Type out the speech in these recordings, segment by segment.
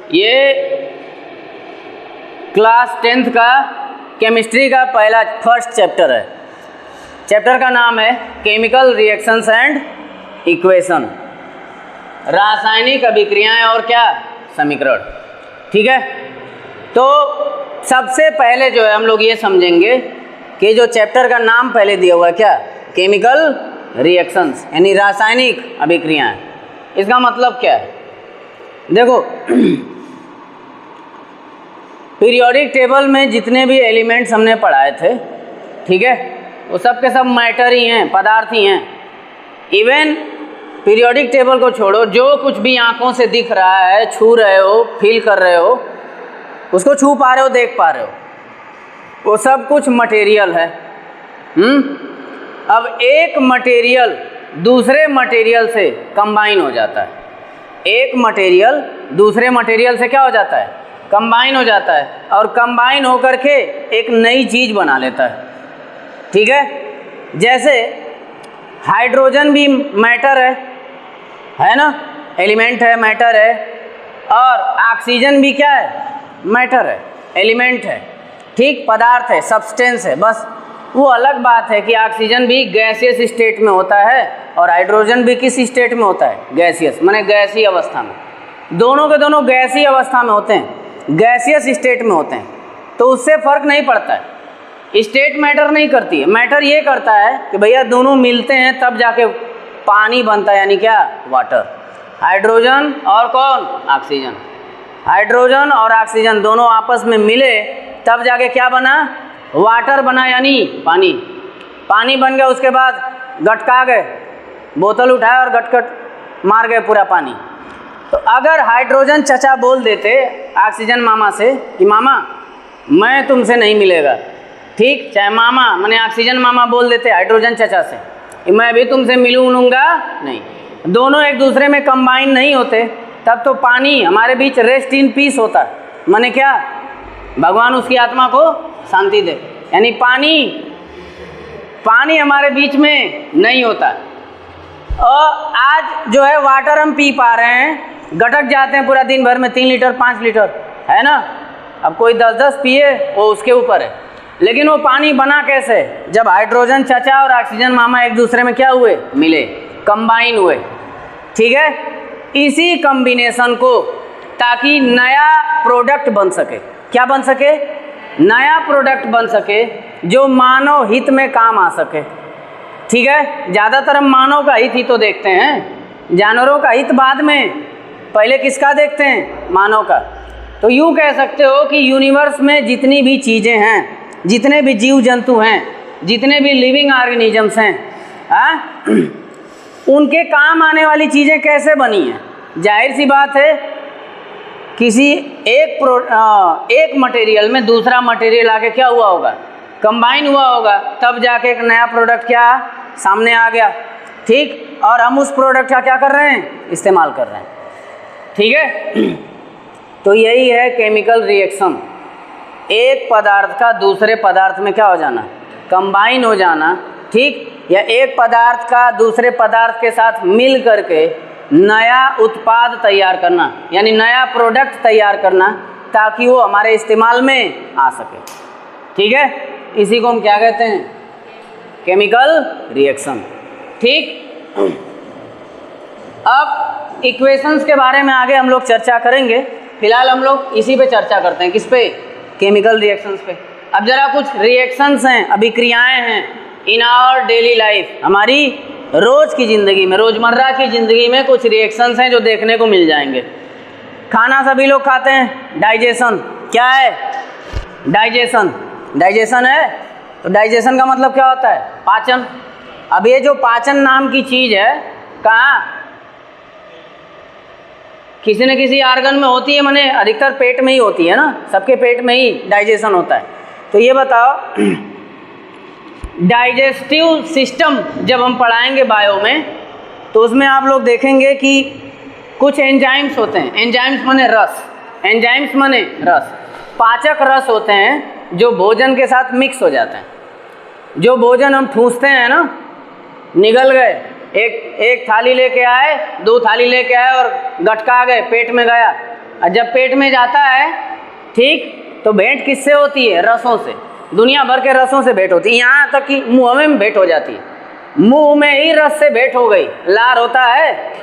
ये class 10th का chemistry का फर्स्ट चैप्टर है। चैप्टर का नाम है केमिकल रिएक्शंस एंड इक्वेशन, रासायनिक अभिक्रियाएं और क्या समीकरण। ठीक है, तो सबसे पहले जो है हम लोग ये समझेंगे कि जो चैप्टर का नाम पहले दिया हुआ है क्या, केमिकल रिएक्शंस यानी रासायनिक अभिक्रियाएं, इसका मतलब क्या है। देखो पीरियोडिक टेबल में जितने भी एलिमेंट्स हमने पढ़ाए थे, ठीक है, वो सब के सब मैटर ही हैं, पदार्थ ही हैं। इवन पीरियोडिक टेबल को छोड़ो, जो कुछ भी आंखों से दिख रहा है, छू रहे हो, फील कर रहे हो, उसको छू पा रहे हो, देख पा रहे हो, वो सब कुछ मटेरियल है। अब एक मटेरियल दूसरे मटेरियल से कंबाइन हो जाता है, एक मटेरियल दूसरे मटेरियल से क्या हो जाता है, कंबाइन हो जाता है, और कंबाइन होकर के एक नई चीज़ बना लेता है। ठीक है, जैसे हाइड्रोजन भी मैटर है ना, एलिमेंट है, मैटर है, और ऑक्सीजन भी क्या है, मैटर है, एलिमेंट है, ठीक, पदार्थ है, सब्सटेंस है। बस वो अलग बात है कि ऑक्सीजन भी गैसियस स्टेट में होता है और हाइड्रोजन भी किस स्टेट में होता है, गैसियस, माने गैसीय अवस्था में। दोनों के दोनों गैसीय अवस्था में होते हैं, गैसियस स्टेट में होते हैं, तो उससे फर्क नहीं पड़ता है। स्टेट मैटर नहीं करती है, मैटर ये करता है कि भैया दोनों मिलते हैं तब जाके पानी बनता है, यानी क्या, वाटर। हाइड्रोजन और कौन, ऑक्सीजन, हाइड्रोजन और ऑक्सीजन दोनों आपस में मिले तब जाके क्या बना, वाटर बना, यानी पानी। पानी बन गया, उसके बाद गटका गए, बोतल उठाया और गटगट मार गए पूरा पानी। तो अगर हाइड्रोजन चचा बोल देते ऑक्सीजन मामा से कि मामा मैं तुमसे नहीं मिलेगा, ठीक, चाहे मामा माने ऑक्सीजन मामा बोल देते हाइड्रोजन चचा से कि मैं भी तुमसे मिलूंगा नहीं, दोनों एक दूसरे में कंबाइन नहीं होते, तब तो पानी हमारे बीच रेस्ट इन पीस होता, माने क्या, भगवान उसकी आत्मा को शांति दे, यानी पानी हमारे बीच में नहीं होता। और आज जो है वाटर हम पी पा रहे हैं, गटक जाते हैं पूरा दिन भर में 3 लीटर 5 लीटर, है ना। अब कोई 10-10 पिए वो उसके ऊपर है, लेकिन वो पानी बना कैसे, जब हाइड्रोजन चचा और ऑक्सीजन मामा एक दूसरे में क्या हुए, मिले, कंबाइन हुए। ठीक है, इसी कॉम्बिनेशन को ताकि नया प्रोडक्ट बन सके, क्या बन सके, नया प्रोडक्ट बन सके जो मानव हित में काम आ सके। ठीक है, ज़्यादातर हम मानव का हित ही तो देखते हैं, जानवरों का हित बाद में, पहले किसका देखते हैं, मानव का। तो यूँ कह सकते हो कि यूनिवर्स में जितनी भी चीज़ें हैं, जितने भी जीव जंतु हैं, जितने भी लिविंग ऑर्गेनिजम्स हैं, उनके काम आने वाली चीज़ें कैसे बनी हैं। जाहिर सी बात है, किसी एक मटेरियल में दूसरा मटेरियल आके क्या हुआ होगा, कंबाइन हुआ होगा, तब जाके एक नया प्रोडक्ट क्या सामने आ गया। ठीक, और हम उस प्रोडक्ट का क्या कर रहे हैं, इस्तेमाल कर रहे हैं। ठीक है, तो यही है केमिकल रिएक्शन, एक पदार्थ का दूसरे पदार्थ में क्या हो जाना, कंबाइन हो जाना। ठीक, या एक पदार्थ का दूसरे पदार्थ के साथ मिल करके नया उत्पाद तैयार करना, यानी नया प्रोडक्ट तैयार करना, ताकि वो हमारे इस्तेमाल में आ सके। ठीक है, इसी को हम क्या कहते हैं, केमिकल रिएक्शन। ठीक, अब इक्वेशंस के बारे में आगे हम लोग चर्चा करेंगे, फिलहाल हम लोग इसी पे चर्चा करते हैं, किस पे, केमिकल रिएक्शंस पे। अब जरा कुछ रिएक्शंस हैं, अभिक्रियाएं हैं इन आवर डेली लाइफ, हमारी रोज़ की ज़िंदगी में, रोज़मर्रा की ज़िंदगी में कुछ रिएक्शंस हैं जो देखने को मिल जाएंगे। खाना सभी लोग खाते हैं, डाइजेशन क्या है, डाइजेशन, डाइजेशन है, तो डाइजेशन का मतलब क्या होता है, पाचन। अब ये जो पाचन नाम की चीज़ है, कहाँ, किसी न किसी आर्गन में होती है, माने अधिकतर पेट में ही होती है ना, सबके पेट में ही डाइजेशन होता है। तो ये बताओ, डाइजेस्टिव सिस्टम जब हम पढ़ाएंगे बायो में, तो उसमें आप लोग देखेंगे कि कुछ एंजाइम्स होते हैं, एंजाइम्स माने रस, एंजाइम्स माने रस, पाचक रस होते हैं जो भोजन के साथ मिक्स हो जाते हैं। जो भोजन हम ठूंसते हैं ना, निगल गए, एक थाली लेके आए, 2 थाली लेके आए और गटका गए, पेट में गया, और जब पेट में जाता है, ठीक, तो भेंट किससे होती है? रसों से। दुनिया भर के रसों से भेंट होती है, यहाँ तक कि मुँह में भेंट हो जाती है। मुंह में ही रस से भेंट हो गई। लार होता है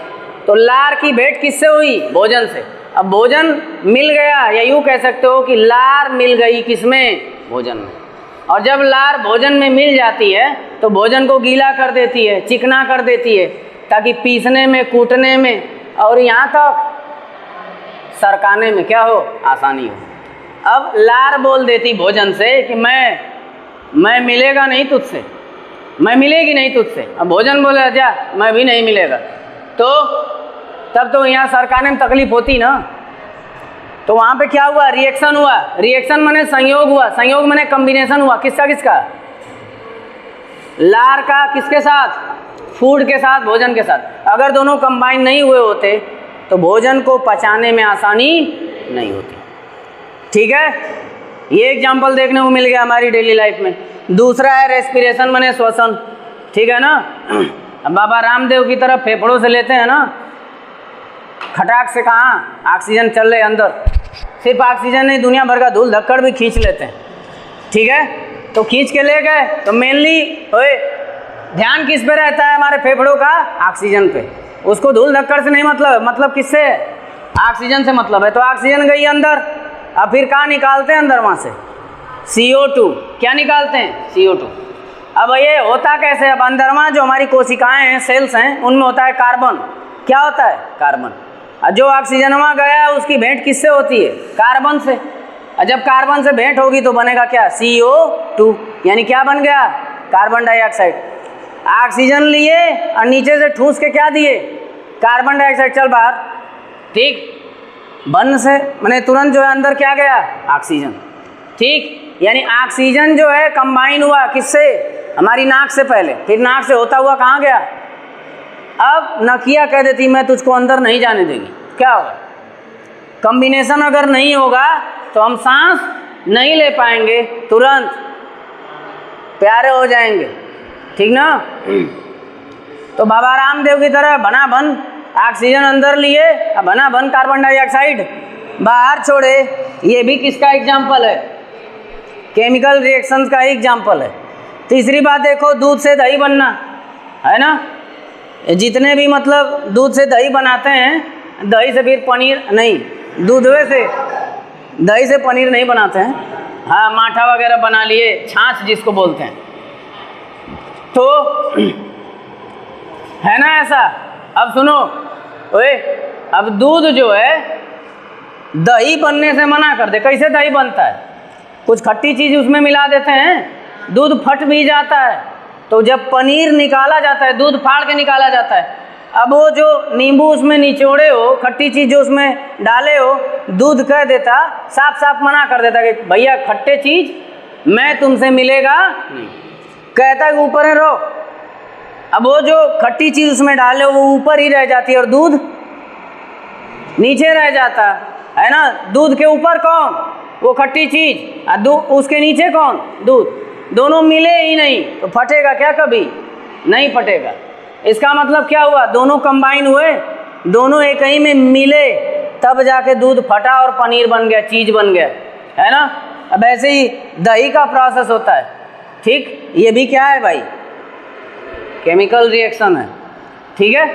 तो लार की भेंट किससे हुई? भोजन से। अब भोजन मिल गया, या यूँ कह सकते हो कि लार मिल गई किसमें? भोजन में। और जब लार भोजन में मिल जाती है तो भोजन को गीला कर देती है, चिकना कर देती है, ताकि पीसने में, कूटने में और यहाँ तक सरकाने में क्या हो? आसानी हो। अब लार बोल देती भोजन से कि मैं मिलेगा नहीं तुझसे, मैं मिलेगी नहीं तुझसे। अब भोजन बोले जा, मैं भी नहीं मिलेगा, तो तब तो यहाँ सरकाने में तकलीफ होती ना। तो वहाँ पे क्या हुआ? रिएक्शन हुआ। रिएक्शन माने संयोग हुआ, संयोग माने कॉम्बिनेशन हुआ। किसका किसका? लार का किसके साथ? फूड के साथ, भोजन के साथ। अगर दोनों कंबाइन नहीं हुए होते तो भोजन को पचाने में आसानी नहीं होती। ठीक है, ये एग्जाम्पल देखने को मिल गया हमारी डेली लाइफ में। दूसरा है रेस्पिरेशन माने श्वसन। ठीक है ना। अब बाबा रामदेव की तरफ फेफड़ों से लेते हैं ना, खटाक से कहाँ ऑक्सीजन चल रहे अंदर। सिर्फ ऑक्सीजन नहीं, दुनिया भर का धूल धक्कड़ भी खींच लेते हैं। ठीक है, तो खींच के ले गए तो मेनली ध्यान किस पे रहता है? हमारे फेफड़ों का ऑक्सीजन पे। उसको धूल धक्कड़ से नहीं मतलब किससे? ऑक्सीजन से मतलब है। तो ऑक्सीजन गई अंदर, अब फिर कहाँ निकालते हैं अंदर? वहाँ से CO2। क्या निकालते हैं? CO2। अब ये होता कैसे? अब अंदरवा जो हमारी कोशिकाएं हैं, सेल्स हैं, उनमें होता है कार्बन। क्या होता है? कार्बन। और जो ऑक्सीजन वहाँ गया उसकी भेंट किससे होती है? कार्बन से। और जब कार्बन से भेंट होगी तो बनेगा क्या? CO2। यानी क्या बन गया? Carbon dioxide. ऑक्सीजन लिए और नीचे से ठूस के क्या दिए? कार्बन डाइऑक्साइड चल बाहर। ठीक, बन से मैंने तुरंत जो है अंदर क्या गया? ऑक्सीजन। ठीक, यानी ऑक्सीजन जो है कंबाइन हुआ किससे? हमारी नाक से पहले, फिर नाक से होता हुआ कहाँ गया? अब नकिया कह देती मैं तुझको अंदर नहीं जाने देगी। क्या होगा? कॉम्बिनेशन अगर नहीं होगा तो हम सांस नहीं ले पाएंगे, तुरंत प्यारे हो जाएंगे। ठीक ना। तो बाबा रामदेव की तरह बना बन ऑक्सीजन अंदर लिए, बना बन कार्बन डाइऑक्साइड बाहर छोड़े। ये भी किसका एग्जाम्पल है? केमिकल रिएक्शंस का एग्जाम्पल है। तीसरी बात देखो, दूध से दही बनना है ना। जितने भी मतलब दूध से दही बनाते हैं, दही से फिर पनीर नहीं, दूधवे से दही से पनीर नहीं बनाते हैं। हाँ, माठा वगैरह बना लिए, छाछ जिसको बोलते हैं, तो है ना ऐसा। अब सुनो, ओए, अब दूध जो है दही बनने से मना कर दे। कैसे दही बनता है? कुछ खट्टी चीज़ उसमें मिला देते हैं, दूध फट भी जाता है। तो जब पनीर निकाला जाता है, दूध फाड़ के निकाला जाता है, अब वो जो नींबू उसमें निचोड़े हो, खट्टी चीज़ जो उसमें डाले हो, दूध कह देता, साफ साफ मना कर देता कि भैया खट्टे चीज़ मैं तुमसे मिलेगा नहीं। कहता है ऊपर है रहो। अब वो जो खट्टी चीज़ उसमें डाले हो वो ऊपर ही रह जाती है और दूध नीचे रह जाता है ना। दूध के ऊपर कौन? वो खट्टी चीज़, और उसके नीचे कौन? दूध। दोनों मिले ही नहीं तो फटेगा क्या? कभी नहीं फटेगा। इसका मतलब क्या हुआ? दोनों कंबाइन हुए, दोनों एक ही में मिले, तब जाके दूध फटा और पनीर बन गया, चीज़ बन गया, है ना। अब ऐसे ही दही का प्रोसेस होता है। ठीक, ये भी क्या है भाई? केमिकल रिएक्शन है। ठीक है,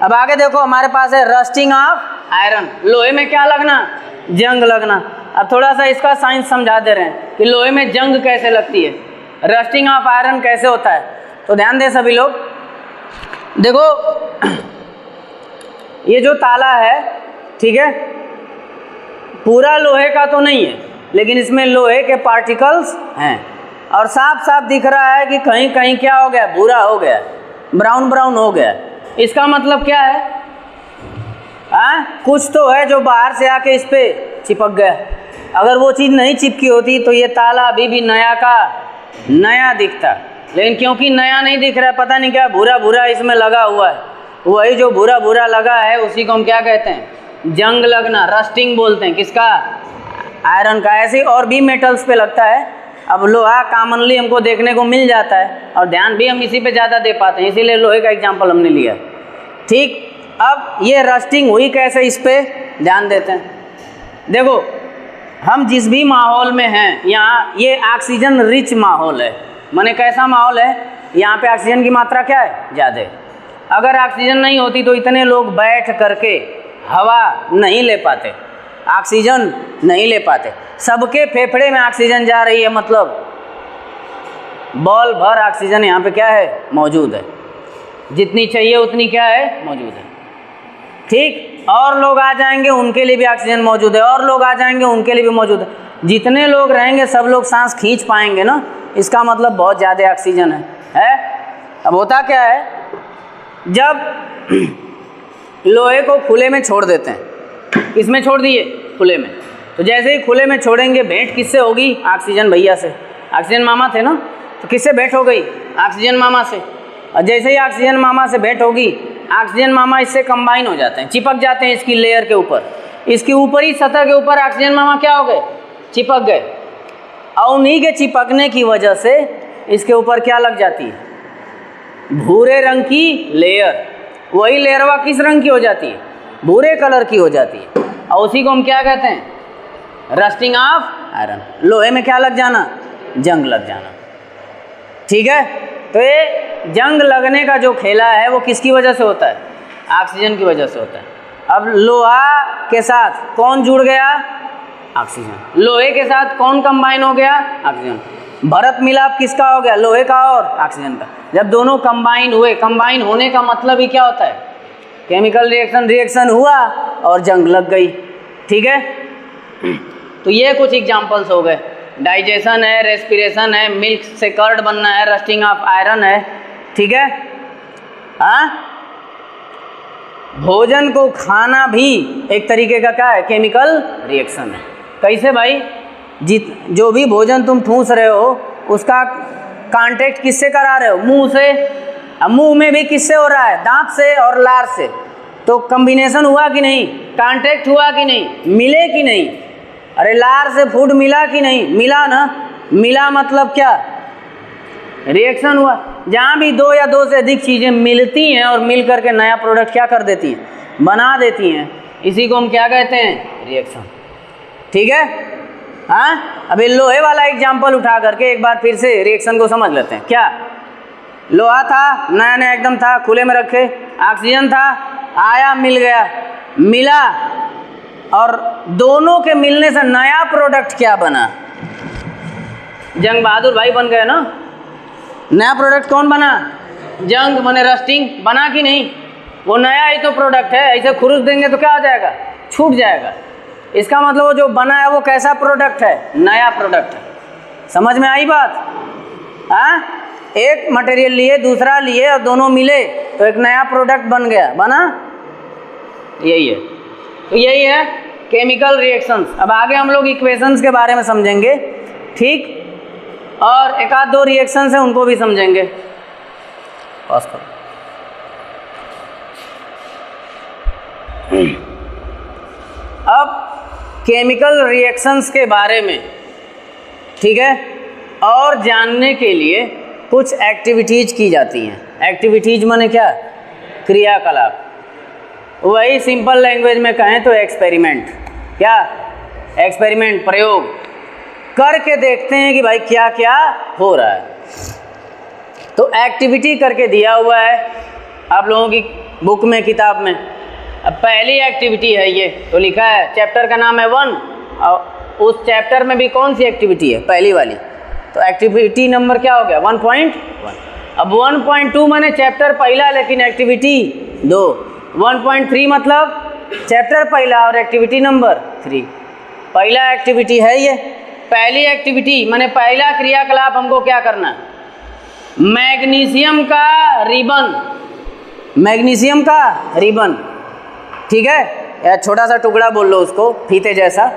अब आगे देखो, हमारे पास है रस्टिंग ऑफ आयरन। लोहे में क्या लगना? जंग लगना। अब थोड़ा सा इसका साइंस समझा दे रहे हैं कि लोहे में जंग कैसे लगती है, रस्टिंग ऑफ आयरन कैसे होता है। तो ध्यान दें सभी लोग, देखो ये जो ताला है, ठीक है, पूरा लोहे का तो नहीं है, लेकिन इसमें लोहे के पार्टिकल्स हैं और साफ साफ दिख रहा है कि कहीं कहीं क्या हो गया? भूरा हो गया, ब्राउन ब्राउन हो गया। इसका मतलब क्या है? कुछ तो है जो बाहर से आके इस पर चिपक गया। अगर वो चीज़ नहीं चिपकी होती तो ये ताला अभी भी नया का नया दिखता, लेकिन क्योंकि नया नहीं दिख रहा है, पता नहीं क्या भूरा भूरा इसमें लगा हुआ है, वही जो भूरा भूरा लगा है उसी को हम क्या कहते हैं? जंग लगना, रस्टिंग बोलते हैं। किसका? आयरन का। ऐसे और भी मेटल्स पे लगता है। अब लोहा कॉमनली हमको देखने को मिल जाता है और ध्यान भी हम इसी पे ज़्यादा दे पाते हैं, इसीलिए लोहे का एग्जाम्पल हमने लिया। ठीक, अब ये रस्टिंग हुई कैसे, इस पर ध्यान देते हैं। देखो हम जिस भी माहौल में हैं, यहाँ ये ऑक्सीजन रिच माहौल है, माने कैसा माहौल है, यहाँ पे ऑक्सीजन की मात्रा क्या है, ज़्यादा है। अगर ऑक्सीजन नहीं होती तो इतने लोग बैठ करके हवा नहीं ले पाते, ऑक्सीजन नहीं ले पाते। सबके फेफड़े में ऑक्सीजन जा रही है, मतलब बॉल भर ऑक्सीजन यहाँ पे क्या है, मौजूद है, जितनी चाहिए उतनी क्या है, मौजूद है। ठीक, और लोग आ जाएंगे उनके लिए भी ऑक्सीजन मौजूद है, और लोग आ जाएंगे उनके लिए भी मौजूद है। जितने लोग रहेंगे सब लोग सांस खींच पाएंगे ना, इसका मतलब बहुत ज़्यादा ऑक्सीजन है। अब होता क्या है, जब लोहे को खुले में छोड़ देते हैं, किसमें छोड़ दिए, खुले में, तो जैसे ही खुले में छोड़ेंगे भेंट किससे होगी, ऑक्सीजन भैया से। ऑक्सीजन मामा थे ना, तो किससे भेंट हो गई, ऑक्सीजन मामा से। और जैसे ही ऑक्सीजन मामा से भेंट होगी, ऑक्सीजन मामा इससे कंबाइन हो जाते हैं, चिपक जाते हैं इसकी लेयर के ऊपर, इसकी ऊपरी सतह के ऊपर ऑक्सीजन मामा क्या हो गए, चिपक गए। और उन्हीं के चिपकने की वजह से इसके ऊपर क्या लग जाती है, भूरे रंग की लेयर। वही लेयरवा किस रंग की हो जाती है, भूरे कलर की हो जाती है, और उसी को हम क्या कहते हैं, रस्टिंग ऑफ आयरन। लोहे में क्या लग जाना, जंग लग जाना। ठीक है, तो ये जंग लगने का जो खेला है वो किसकी वजह से होता है, ऑक्सीजन की वजह से होता है। अब लोहा के साथ कौन जुड़ गया, ऑक्सीजन। लोहे के साथ कौन कंबाइन हो गया, ऑक्सीजन। भरत मिलाप किसका हो गया, लोहे का और ऑक्सीजन का। जब दोनों कंबाइन हुए, कंबाइन होने का मतलब ही क्या होता है, केमिकल रिएक्शन हुआ और जंग लग गई। ठीक है, तो ये कुछ एग्जांपल्स हो गए। डाइजेशन है, रेस्पिरेशन है, मिल्क से कर्ड बनना है, रस्टिंग ऑफ आयरन है। ठीक है, हाँ, भोजन को खाना भी एक तरीके का क्या है, केमिकल रिएक्शन है। कैसे भाई, जो भी भोजन तुम ठूस रहे हो उसका कांटेक्ट किससे करा रहे हो, मुंह से। अब मुंह में भी किससे हो रहा है, दांत से और लार से। तो कॉम्बिनेशन हुआ कि नहीं, कांटेक्ट हुआ कि नहीं, मिले कि नहीं। अरे लार से फूड मिला कि नहीं, मिला ना, मिला मतलब क्या, रिएक्शन हुआ। जहाँ भी दो या दो से अधिक चीज़ें मिलती हैं और मिल करके नया प्रोडक्ट क्या कर देती हैं, बना देती हैं, इसी को हम क्या कहते हैं, रिएक्शन। ठीक है, हाँ। अभी लोहे वाला एग्जाम्पल उठा करके एक बार फिर से रिएक्शन को समझ लेते हैं। क्या, लोहा था, नया नया एकदम था, खुले में रखे, ऑक्सीजन था, आया, मिल गया, मिला, और दोनों के मिलने से नया प्रोडक्ट क्या बना, जंग बहादुर भाई बन गए ना। नया प्रोडक्ट कौन बना, जंग, माने रस्टिंग बना कि नहीं, वो नया ही तो प्रोडक्ट है। ऐसे खुरुस देंगे तो क्या हो जाएगा, छूट जाएगा। इसका मतलब वो जो बना है वो कैसा प्रोडक्ट है, नया प्रोडक्ट है। समझ में आई बात, हाँ। एक मटेरियल लिए, दूसरा लिए, और दोनों मिले तो एक नया प्रोडक्ट बन गया, बना, यही है। तो यही है केमिकल रिएक्शंस। अब आगे हम लोग इक्वेशंस के बारे में समझेंगे, ठीक, और एक आध दो रिएक्शंस हैं उनको भी समझेंगे। पास करो। अब केमिकल रिएक्शंस के बारे में, ठीक है, और जानने के लिए कुछ एक्टिविटीज़ की जाती हैं। एक्टिविटीज़ माने क्या, क्रियाकलाप। वही सिंपल लैंग्वेज में कहें तो एक्सपेरिमेंट। क्या, एक्सपेरिमेंट, प्रयोग करके देखते हैं कि भाई क्या क्या हो रहा है। तो एक्टिविटी करके दिया हुआ है आप लोगों की बुक में, किताब में। अब पहली एक्टिविटी है ये, तो लिखा है, चैप्टर का नाम है 1, और उस चैप्टर में भी कौन सी एक्टिविटी है, पहली वाली। तो एक्टिविटी नंबर क्या हो गया, 1.1। अब 1.2 माने चैप्टर पहला लेकिन एक्टिविटी 2। 1.3 मतलब चैप्टर पहला और एक्टिविटी नंबर 3। पहला एक्टिविटी है ये। पहली एक्टिविटी माने पहला क्रियाकलाप हमको क्या करना है, मैग्नीशियम का रिबन, मैग्नीशियम का रिबन, ठीक है, या छोटा सा टुकड़ा बोल लो उसको, फीते जैसा।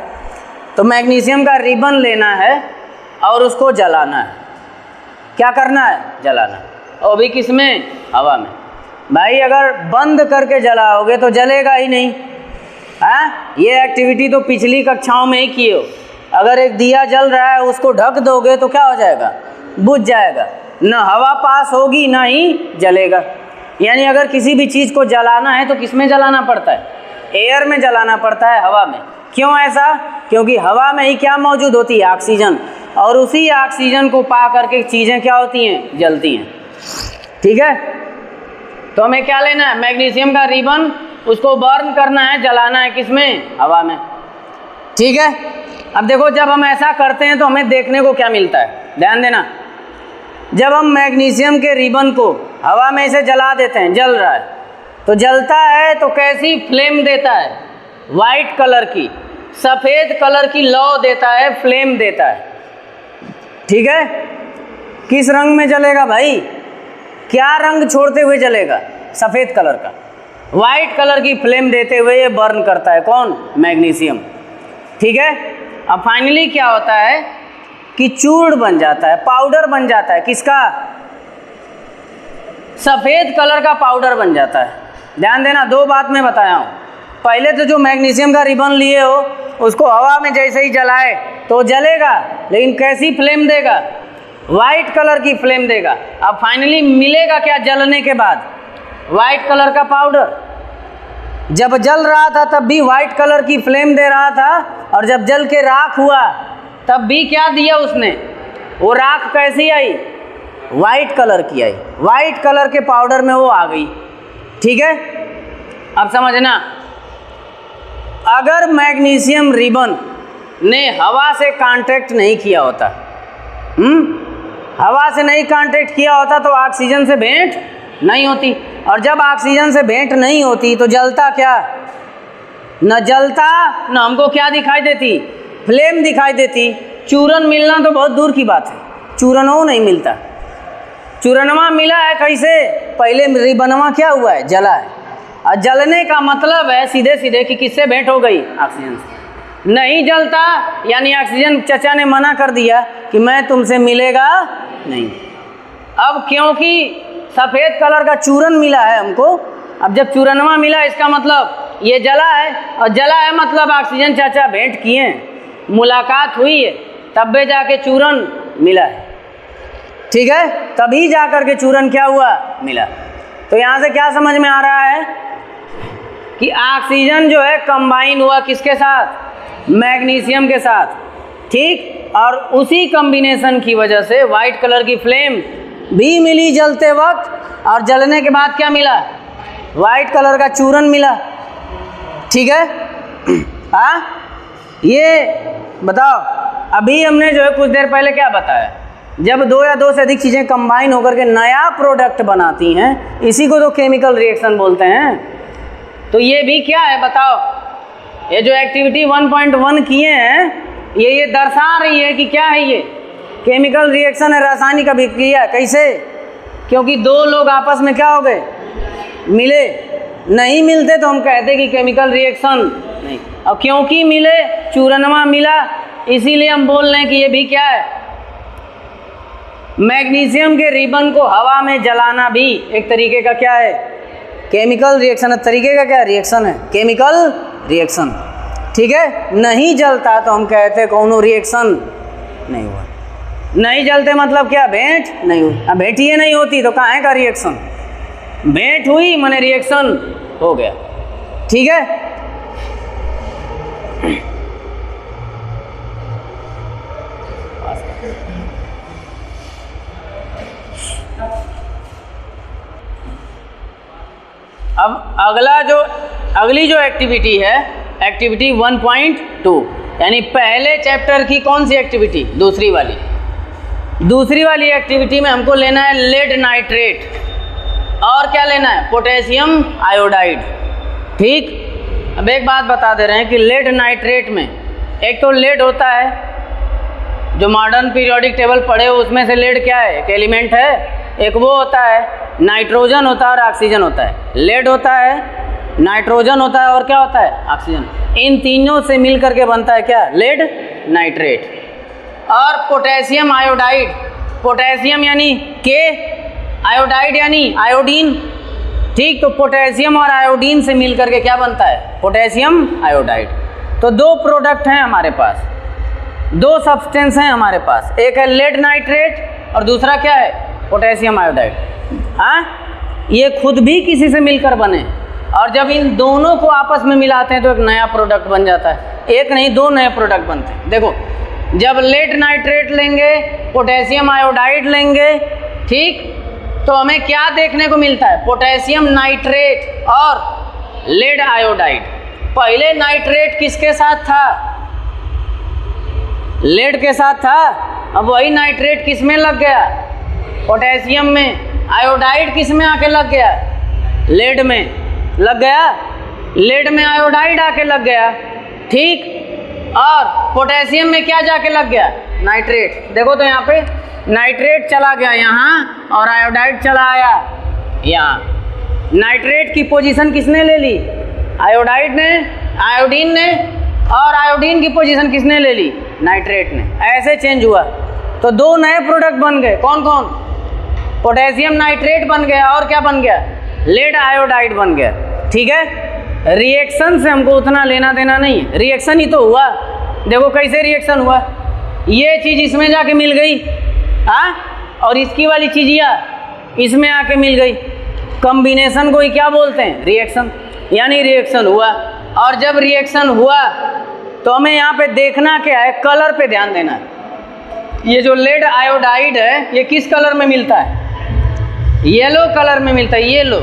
तो मैग्नीशियम का रिबन लेना है और उसको जलाना है। क्या करना है, जलाना। और भी किस में, हवा में। भाई अगर बंद करके जलाओगे तो जलेगा ही नहीं, हाँ। ये एक्टिविटी तो पिछली कक्षाओं में ही किए हो। अगर एक दिया जल रहा है उसको ढक दोगे तो क्या हो जाएगा, बुझ जाएगा, न हवा पास होगी ना ही जलेगा। यानी अगर किसी भी चीज़ को जलाना है तो किस में जलाना पड़ता है, एयर में जलाना पड़ता है, हवा में। क्यों ऐसा? क्योंकि हवा में ही क्या मौजूद होती है? ऑक्सीजन, और उसी ऑक्सीजन को पा करके चीज़ें क्या होती हैं? जलती हैं। ठीक है, तो हमें क्या लेना है? मैग्नीशियम का रिबन, उसको बर्न करना है, जलाना है, किसमें? हवा में। ठीक है, अब देखो जब हम ऐसा करते हैं तो हमें देखने को क्या मिलता है, ध्यान देना। जब हम मैग्नीशियम के रिबन को हवा में से जला देते हैं, जल रहा है, तो जलता है तो कैसी फ्लेम देता है? वाइट कलर की, सफ़ेद कलर की लौ देता है, फ्लेम देता है। ठीक है, किस रंग में जलेगा भाई? क्या रंग छोड़ते हुए जलेगा? सफ़ेद कलर का। वाइट कलर की फ्लेम देते हुए ये बर्न करता है, कौन? मैग्नीशियम। ठीक है, अब फाइनली क्या होता है कि चूर्ण बन जाता है, पाउडर बन जाता है। किसका? सफ़ेद कलर का पाउडर बन जाता है। ध्यान देना, दो बात मैं बताया हूँ। पहले तो जो मैग्नीशियम का रिबन लिए हो उसको हवा में जैसे ही जलाए तो जलेगा, लेकिन कैसी फ्लेम देगा? वाइट कलर की फ्लेम देगा। अब फाइनली मिलेगा क्या जलने के बाद? वाइट कलर का पाउडर। जब जल रहा था तब भी वाइट कलर की फ्लेम दे रहा था, और जब जल के राख हुआ तब भी क्या दिया उसने? वो राख कैसी आई? वाइट कलर की आई। वाइट कलर के पाउडर में वो आ गई। ठीक है, अब समझना, अगर मैग्नीशियम रिबन ने हवा से कांटेक्ट नहीं किया होता, हवा से नहीं कांटेक्ट किया होता तो ऑक्सीजन से भेंट नहीं होती, और जब ऑक्सीजन से भेंट नहीं होती तो जलता क्या? न जलता, न हमको क्या दिखाई देती? फ्लेम दिखाई देती। चूरन मिलना तो बहुत दूर की बात है, चूरनों नहीं मिलता। चूरनवा मिला है कैसे? पहले रिबनवा क्या हुआ है? जला है। और जलने का मतलब है सीधे सीधे कि किससे भेंट हो गई? ऑक्सीजन से। नहीं जलता यानी ऑक्सीजन चचा ने मना कर दिया कि मैं तुमसे मिलेगा नहीं। अब क्योंकि सफ़ेद कलर का चूरन मिला है हमको, अब जब चूरनवा मिला इसका मतलब ये जला है, और जला है मतलब ऑक्सीजन चाचा भेंट किए हैं, मुलाकात हुई है, तब भी जाके चूरन मिला है। ठीक है, तभी जा कर के चूरन क्या हुआ? मिला। तो यहाँ से क्या समझ में आ रहा है कि ऑक्सीजन जो है कंबाइन हुआ किसके साथ? मैग्नीशियम के साथ। ठीक, और उसी कॉम्बिनेशन की वजह से वाइट कलर की फ्लेम भी मिली जलते वक्त, और जलने के बाद क्या मिला? वाइट कलर का चूरन मिला। ठीक है, हाँ, ये बताओ, अभी हमने जो है कुछ देर पहले क्या बताया? जब दो या दो से अधिक चीज़ें कंबाइन होकर के नया प्रोडक्ट बनाती हैं, इसी को तो केमिकल रिएक्शन बोलते हैं। तो ये भी क्या है बताओ? ये जो एक्टिविटी 1.1 किए हैं, ये दर्शा रही है कि क्या है? ये केमिकल रिएक्शन है, रासायनिक अभिक्रिया। कैसे? क्योंकि दो लोग आपस में क्या हो गए? मिले। नहीं मिलते तो हम कहते कि केमिकल रिएक्शन नहीं। और क्योंकि मिले, चूरनवा मिला, इसीलिए हम बोल रहे हैं कि ये भी क्या है? मैग्नीशियम के रिबन को हवा में जलाना भी एक तरीके का क्या है? केमिकल रिएक्शन है। तरीके का क्या रिएक्शन है? Chemical reaction. ठीक है, नहीं जलता तो हम कहते कौनो रिएक्शन नहीं हुआ। नहीं जलते मतलब क्या? भेंट नहीं हुई। अब भेंट ही नहीं होती तो कहाँ का रिएक्शन? भेंट हुई माने रिएक्शन हो गया। ठीक है, अब अगली जो एक्टिविटी है, एक्टिविटी 1.2, यानी पहले चैप्टर की कौन सी एक्टिविटी? दूसरी वाली। दूसरी वाली एक्टिविटी में हमको लेना है लेड नाइट्रेट, और क्या लेना है? Potassium iodide. ठीक, अब एक बात बता दे रहे हैं कि लेड नाइट्रेट में एक तो लेड होता है, जो मॉडर्न पीरियोडिक टेबल पढ़े हो उसमें से लेड क्या है? एक एलिमेंट है। एक वो होता है, नाइट्रोजन होता है और ऑक्सीजन होता है। लेड होता है, नाइट्रोजन होता है और क्या होता है? ऑक्सीजन। इन तीनों से मिल करके बनता है क्या? Lead nitrate. और पोटेशियम आयोडाइड, पोटेशियम यानी के, आयोडाइड यानी आयोडीन। ठीक, तो पोटेशियम और आयोडीन से मिल करके क्या बनता है? Potassium iodide. तो दो प्रोडक्ट हैं हमारे पास, दो सब्सटेंस हैं हमारे पास, एक है लेड नाइट्रेट और दूसरा क्या है? Potassium iodide. हाँ, ये खुद भी किसी से मिलकर बने, और जब इन दोनों को आपस में मिलाते हैं तो एक नया प्रोडक्ट बन जाता है। एक नहीं, दो नए प्रोडक्ट बनते हैं। देखो, जब लेड नाइट्रेट लेंगे, पोटेशियम आयोडाइड लेंगे, ठीक, तो हमें क्या देखने को मिलता है? पोटेशियम नाइट्रेट और लेड आयोडाइड। पहले नाइट्रेट किसके साथ था? लेड के साथ था। अब वही नाइट्रेट किस में लग गया? पोटेशियम में। आयोडाइड किस में आके लग गया? लेड में लग गया। लेड में आयोडाइड आके लग गया, ठीक, और पोटेशियम में क्या जाके लग गया? नाइट्रेट। देखो तो यहाँ पे नाइट्रेट चला गया यहाँ और आयोडाइड चला आया यहाँ। नाइट्रेट की पोजीशन किसने ले ली? आयोडाइड ने, आयोडीन ने, और आयोडीन की पोजीशन किसने ले ली? नाइट्रेट ने। ऐसे चेंज हुआ तो दो नए प्रोडक्ट बन गए। कौन कौन? पोटेशियम नाइट्रेट बन गया और क्या बन गया? लेड आयोडाइड बन गया, ठीक है। रिएक्शन से हमको उतना लेना देना नहीं है, रिएक्शन ही तो हुआ। देखो कैसे रिएक्शन हुआ, ये चीज़ इसमें जाके मिल गई, हाँ, और इसकी वाली चीज़िया इसमें आके मिल गई। कॉम्बिनेशन को ही क्या बोलते हैं? रिएक्शन। यानी रिएक्शन हुआ, और जब रिएक्शन हुआ तो हमें यहाँ पे देखना क्या है? कलर पे ध्यान देना है। ये जो लेड आयोडाइड है ये किस कलर में मिलता है? येलो कलर में मिलता है। येलो,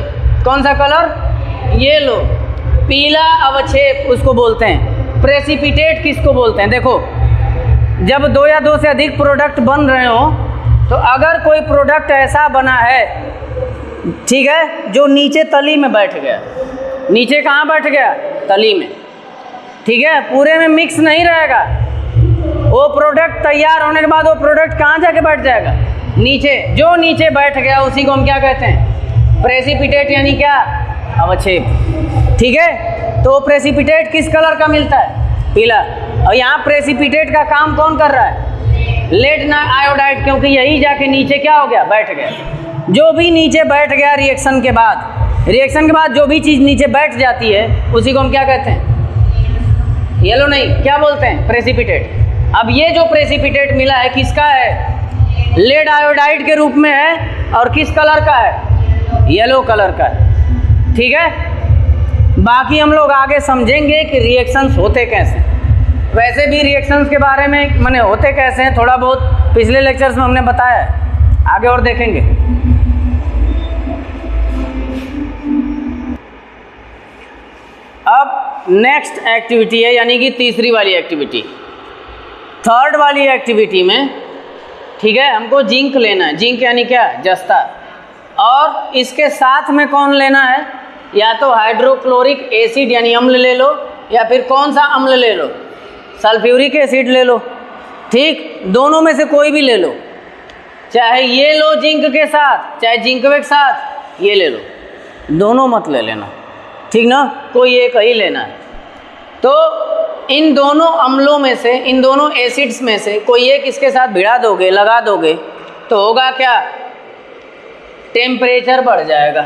कौन सा कलर? येलो। पीला अवक्षेप उसको बोलते हैं। प्रेसिपिटेट किसको बोलते हैं? देखो, जब दो या दो से अधिक प्रोडक्ट बन रहे हो तो अगर कोई प्रोडक्ट ऐसा बना है, ठीक है, जो नीचे तली में बैठ गया, नीचे कहाँ बैठ गया? तली में, ठीक है, पूरे में मिक्स नहीं रहेगा। वो प्रोडक्ट तैयार होने के बाद वो प्रोडक्ट कहाँ जाके बैठ जाएगा? नीचे। जो नीचे बैठ गया उसी को हम क्या कहते हैं? प्रेसिपिटेट, यानी क्या? अवक्षेप, ठीक है। तो प्रेसिपिटेट किस कलर का मिलता है? पीला। और यहाँ प्रेसिपिटेट का काम कौन कर रहा है? लेड आयोडाइड, क्योंकि यही जाके नीचे क्या हो गया? बैठ गया। जो भी नीचे बैठ गया रिएक्शन के बाद जो भी चीज़ नीचे बैठ जाती है उसी को हम क्या कहते हैं? येलो नहीं, क्या बोलते हैं? प्रेसिपिटेट। अब ये जो प्रेसिपिटेट मिला है किसका है? लेड आयोडाइड के रूप में है, और किस कलर का है? येलो कलर का है, ठीक है। बाकी हम लोग आगे समझेंगे कि रिएक्शंस होते कैसे। वैसे भी रिएक्शंस के बारे में माने होते कैसे हैं थोड़ा बहुत पिछले लेक्चर्स में हमने बताया है, आगे और देखेंगे। अब नेक्स्ट एक्टिविटी है, यानी कि तीसरी वाली एक्टिविटी। थर्ड वाली एक्टिविटी में, ठीक है, हमको जिंक लेना है। जिंक यानी क्या? जस्ता। और इसके साथ में कौन लेना है? या तो हाइड्रोक्लोरिक एसिड यानी अम्ल ले लो, या फिर कौन सा अम्ल ले लो? सल्फ्यूरिक एसिड ले लो, ठीक, दोनों में से कोई भी ले लो। चाहे ये लो जिंक के साथ, चाहे जिंक के साथ ये ले लो, दोनों मत ले लेना, ठीक ना, कोई एक ही लेना है। तो इन दोनों अम्लों में से, इन दोनों एसिड्स में से कोई एक इसके साथ भिड़ा दोगे, लगा दोगे, तो होगा क्या? टेम्परेचर बढ़ जाएगा।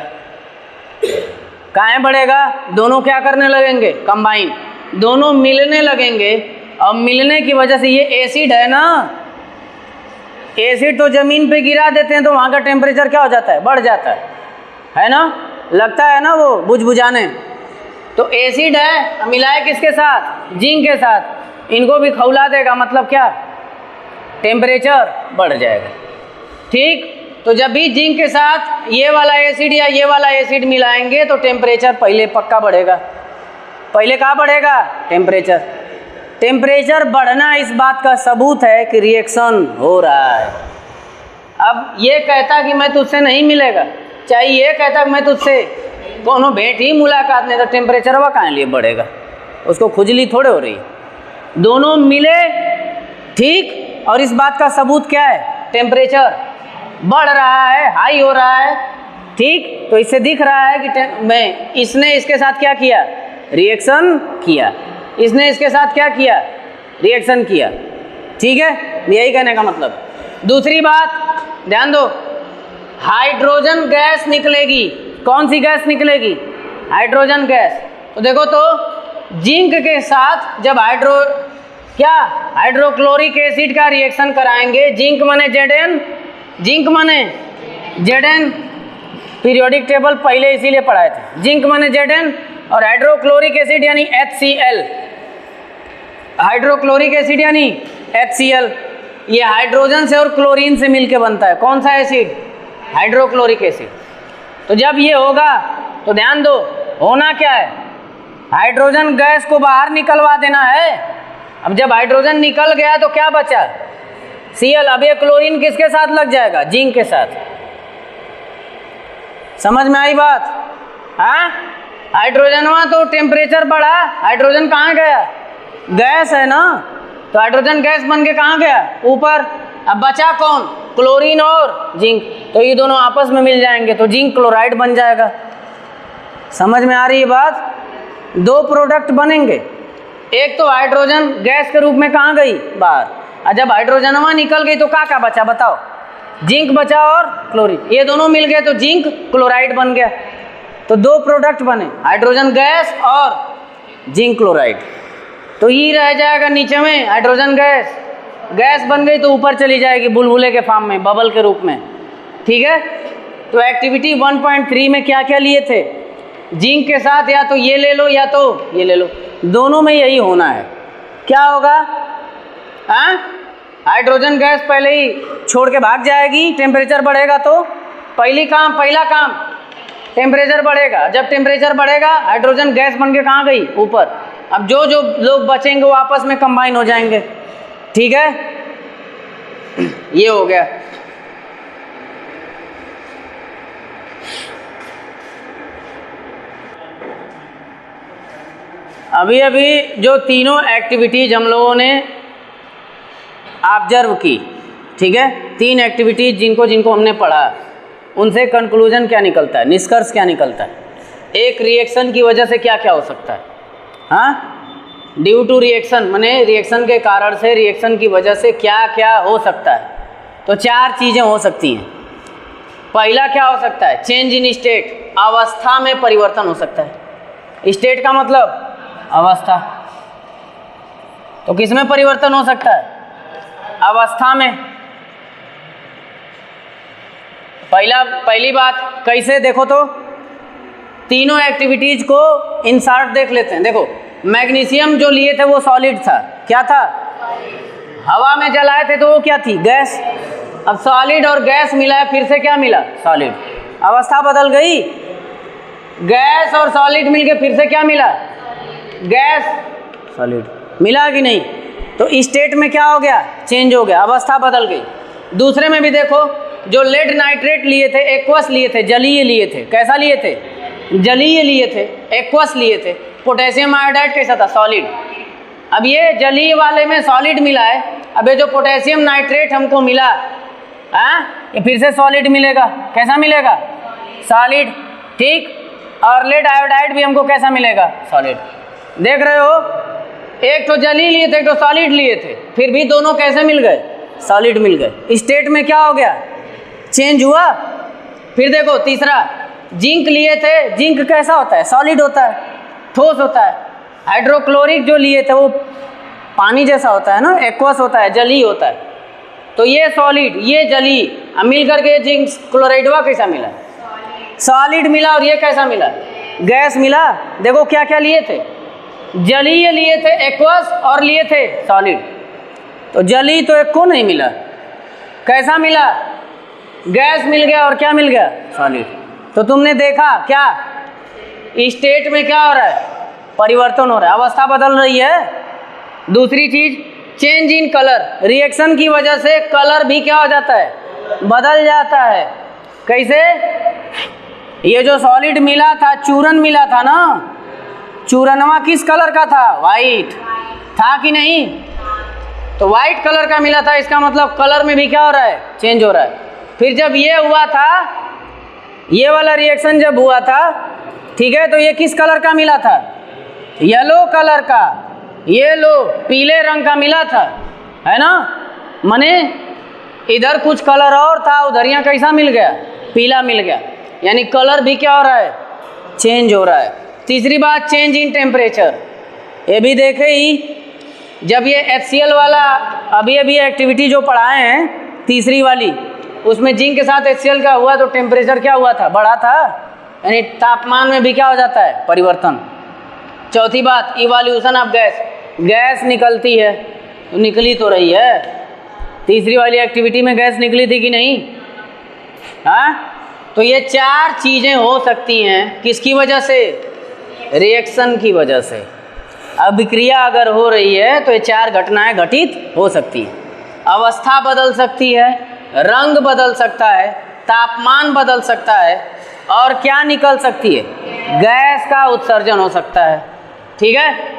काहे बढ़ेगा? दोनों क्या करने लगेंगे? कंबाइन, दोनों मिलने लगेंगे। और मिलने की वजह से ये एसिड है ना, एसिड तो ज़मीन पे गिरा देते हैं तो वहाँ का टेम्परेचर क्या हो जाता है? बढ़ जाता है ना, लगता है ना वो बुझबुझाने। तो एसिड है, मिलाए किसके साथ? जिंक के साथ। इनको भी खौला देगा, मतलब क्या? टेम्परेचर बढ़ जाएगा, ठीक। तो जब भी जिंक के साथ ये वाला एसिड या ये वाला एसिड मिलाएंगे तो टेम्परेचर पहले पक्का बढ़ेगा। पहले कहाँ बढ़ेगा? टेम्परेचर। टेम्परेचर बढ़ना इस बात का सबूत है कि रिएक्शन हो रहा है। अब ये कहता कि मैं तुझसे नहीं मिलेगा, चाहे ये कहता कि मैं तुझसे कोनो भेंट ही मुलाकात नहीं, तो टेम्परेचर वह कहाँ लिए बढ़ेगा? उसको खुजली थोड़े हो रही है। दोनों मिले, ठीक, और इस बात का सबूत क्या है? टेम्परेचर बढ़ रहा है, हाई हो रहा है, ठीक। तो इससे दिख रहा है कि इसने इसके साथ क्या किया? रिएक्शन किया। इसने इसके साथ क्या किया? रिएक्शन किया, ठीक है। यही कहने का मतलब। दूसरी बात ध्यान दो, हाइड्रोजन गैस निकलेगी। कौन सी गैस निकलेगी? Hydrogen gas. तो देखो तो जिंक के साथ जब हाइड्रोक्लोरिक एसिड का रिएक्शन कराएंगे, जिंक माने Zn, जिंक माने Zn पीरियोडिक टेबल पहले इसीलिए पढ़ाए थे। जिंक माने Zn और हाइड्रोक्लोरिक एसिड यानी HCl, हाइड्रोक्लोरिक एसिड यानी HCl, ये हाइड्रोजन से और क्लोरीन से मिलके बनता है। कौन सा एसिड? Hydrochloric acid. तो जब ये होगा तो ध्यान दो, होना क्या है, हाइड्रोजन गैस को बाहर निकलवा देना है। अब जब हाइड्रोजन निकल गया तो क्या बचा? Cl। अब ये क्लोरीन किसके साथ लग जाएगा? जिंक के साथ। समझ में आई बात? हाँ, हाइड्रोजन वहाँ तो टेम्परेचर बढ़ा, हाइड्रोजन कहाँ गया? गैस है ना, तो हाइड्रोजन गैस बन के कहाँ गया? ऊपर। अब बचा कौन? क्लोरीन और जिंक। तो ये दोनों आपस में मिल जाएंगे तो जिंक क्लोराइड बन जाएगा। समझ में आ रही है बात? दो प्रोडक्ट बनेंगे, एक तो हाइड्रोजन गैस के रूप में कहाँ गई? बाहर। और जब हाइड्रोजन वहाँ निकल गई तो क्या बचा बताओ? जिंक बचा और क्लोरीन, ये दोनों मिल गए तो जिंक क्लोराइड बन गया। तो दो प्रोडक्ट बने, हाइड्रोजन गैस और जिंक क्लोराइड। तो ये रह जाएगा नीचे में हाइड्रोजन गैस, गैस बन गई तो ऊपर चली जाएगी बुलबुले के फॉर्म में, बबल के रूप में। ठीक है, तो एक्टिविटी 1.3 में क्या क्या लिए थे? जिंक के साथ या तो ये ले लो या तो ये ले लो, दोनों में यही होना है। क्या होगा? हाँ, हाइड्रोजन गैस पहले ही छोड़ के भाग जाएगी, टेम्परेचर बढ़ेगा तो पहला काम टेम्परेचर बढ़ेगा। जब टेम्परेचर बढ़ेगा हाइड्रोजन गैस बन के कहाँ गई? ऊपर। अब जो जो लोग बचेंगे वो आपस में कंबाइन हो जाएंगे। ठीक है, ये हो गया। अभी अभी जो तीनों एक्टिविटीज हम लोगों ने ऑब्जर्व की, ठीक है, तीन एक्टिविटीज जिनको हमने पढ़ा, उनसे कंक्लूजन क्या निकलता है, निष्कर्ष क्या निकलता है? एक रिएक्शन की वजह से क्या क्या हो सकता है? हाँ, ड्यू टू रिएक्शन माने रिएक्शन के कारण से, रिएक्शन की वजह से क्या क्या हो सकता है? तो चार चीज़ें हो सकती हैं। पहला क्या हो सकता है? चेंज इन स्टेट, अवस्था में परिवर्तन हो सकता है। स्टेट का मतलब अवस्था, तो किस में परिवर्तन हो सकता है? अवस्था में। पहली बात कैसे, देखो तो तीनों एक्टिविटीज को इंसर्ट देख लेते हैं। देखो, मैग्नीशियम जो लिए थे वो सॉलिड था, क्या था? हवा में जलाए थे तो वो क्या थी? गैस। अब सॉलिड और गैस मिला है, फिर से क्या मिला? सॉलिड। अवस्था बदल गई, गैस और सॉलिड मिलके फिर से क्या मिला? Gas solid. मिला कि नहीं? तो स्टेट में क्या हो गया? चेंज हो गया, अवस्था बदल गई। दूसरे में भी देखो, जो लेड नाइट्रेट लिए थे, एक्वस लिए थे, जलीय लिए थे। कैसा लिए थे? जलीय लिए थे, एक्वस लिए थे। पोटेशियम आयोडाइड कैसा था? सॉलिड। अब ये जलीय वाले में सॉलिड मिला है, अब ये जो पोटेशियम नाइट्रेट हमको मिला, ये फिर से सॉलिड मिलेगा। कैसा मिलेगा? सॉलिड। ठीक, और लेड आयोडाइड भी हमको कैसा मिलेगा? सॉलिड। देख रहे हो, एक तो जलीय लिए थे, एक तो सॉलिड लिए थे, फिर भी दोनों कैसे मिल गए? सॉलिड मिल गए। स्टेट में क्या हो गया? चेंज हुआ। फिर देखो तीसरा, जिंक लिए थे, जिंक कैसा होता है? सॉलिड होता है, ठोस होता है। हाइड्रोक्लोरिक जो लिए थे वो पानी जैसा होता है ना, एक्वस होता है, जलीय होता है। तो ये सॉलिड, ये जलीय, अब मिल करके जिंक क्लोराइडवा कैसा मिला? सॉलिड मिला। और ये कैसा मिला? गैस मिला। देखो क्या क्या लिए थे? जलीय लिए थे, एक्वस, और लिए थे सॉलिड। तो जलीय तो एक को नहीं मिला, कैसा मिला? गैस मिल गया, और क्या मिल गया? सॉलिड। तो तुमने देखा क्या स्टेट में क्या हो रहा है? परिवर्तन हो रहा है, अवस्था बदल रही है। दूसरी चीज, चेंज इन कलर, रिएक्शन की वजह से कलर भी क्या हो जाता है? बदल जाता है। कैसे? ये जो सॉलिड मिला था, चूरन मिला था ना, चूरनवा किस कलर का था? वाइट था कि नहीं? तो वाइट कलर का मिला था, इसका मतलब कलर में भी क्या हो रहा है? चेंज हो रहा है। फिर जब ये हुआ था, ये वाला रिएक्शन जब हुआ था, ठीक है, तो ये किस कलर का मिला था? येलो कलर का। ये लो, पीले रंग का मिला था, है ना? माने इधर कुछ कलर और था, उधर यहाँ कैसा मिल गया? पीला मिल गया। यानी कलर भी क्या हो रहा है? चेंज हो रहा है। तीसरी बात, चेंज इन टेम्परेचर। ये भी देखे ही, जब ये HCl वाला अभी अभी एक्टिविटी जो पढ़ाए हैं, तीसरी वाली, उसमें जिंक के साथ HCl का हुआ तो टेम्परेचर क्या हुआ था, बढ़ा था, यानी तापमान में भी क्या हो जाता है, परिवर्तन। चौथी बात, इवोल्यूशन ऑफ गैस, गैस निकलती है, निकली तो रही है। तीसरी वाली एक्टिविटी में गैस निकली थी कि नहीं? हाँ, तो ये 4 चीज़ें हो सकती हैं, किसकी वजह से? रिएक्शन की वजह से। अभिक्रिया अगर हो रही है तो ये 4 घटनाएं घटित हो सकती हैं। अवस्था बदल सकती है, रंग बदल सकता है, तापमान बदल सकता है, और क्या निकल सकती है? गैस का उत्सर्जन हो सकता है। ठीक है।